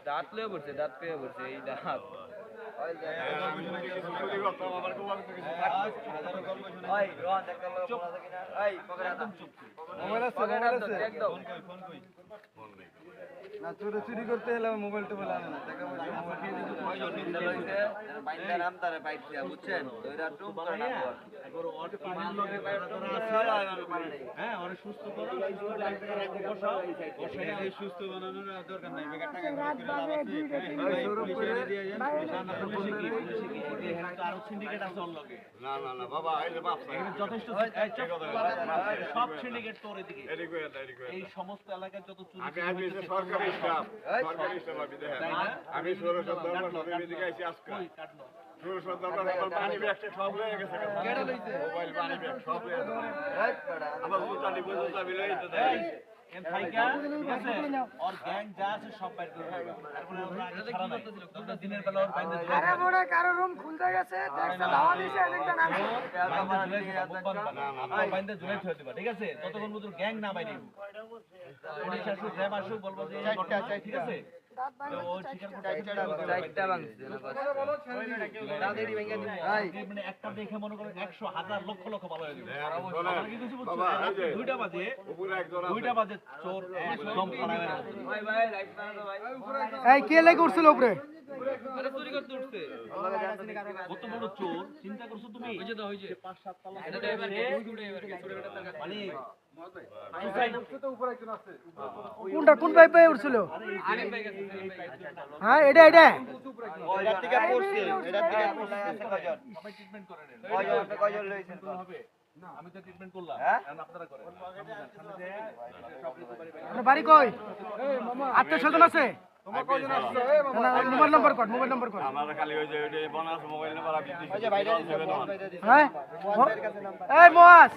দাঁত লয়ে পড়ছে, দাঁত পেয়ে পড়ছে, এই দাঁত চুরি করতে এলাম মোবাইল টোবাইল আনে না টাকা সুস্থ বানানোর দরকার নাই যথেষ্ট সব সিন্ডিকেট তোর এদিকে এই সমস্ত এলাকায় যত চুরি সরকারি স্টাফ আমি সৌরসব এদিকে আইছি আজকে সৌরসব পানি ব্যাগ সব হয়ে গেছে মোবাইল পানি ব্যাগ সব হয়ে গেছে আমার জুতানি বুঝাবি লই তো দেয় কারো রুম খুলতে গেছে ঠিক আছে ততক্ষণ পর্যন্ত গ্যাং না বাইরে বলবো যে ঠিক আছে একটা দেখে মনে করেন 100,000 লক্ষ লক্ষ ভালো হয়ে যাবে। দুইটা বাজে চোর একদম কে লেগে উঠছিল উপরে চুরি করতে উঠছে কত বড় চোর চিন্তা করছো তুমি ওই যে 5-7 তলা মানে কোনটা কোন পাইপে উঠছিল হ্যাঁ এটা এটা এটা থেকে পড়ছে এটা থেকে পড়ছে ট্রিটমেন্ট করে নেন কয়জন লইছেন হবে আমি তো ট্রিটমেন্ট করলাম এখন আপনারা করেন আপনার বাড়ি কই আত্মীয় স্বজন আছে মোবাইল নম্বর কর আমার খালি ওই যে বোনাস মোবাইল নাম্বার আমি দিছি হ্যাঁ এই মোয়াজ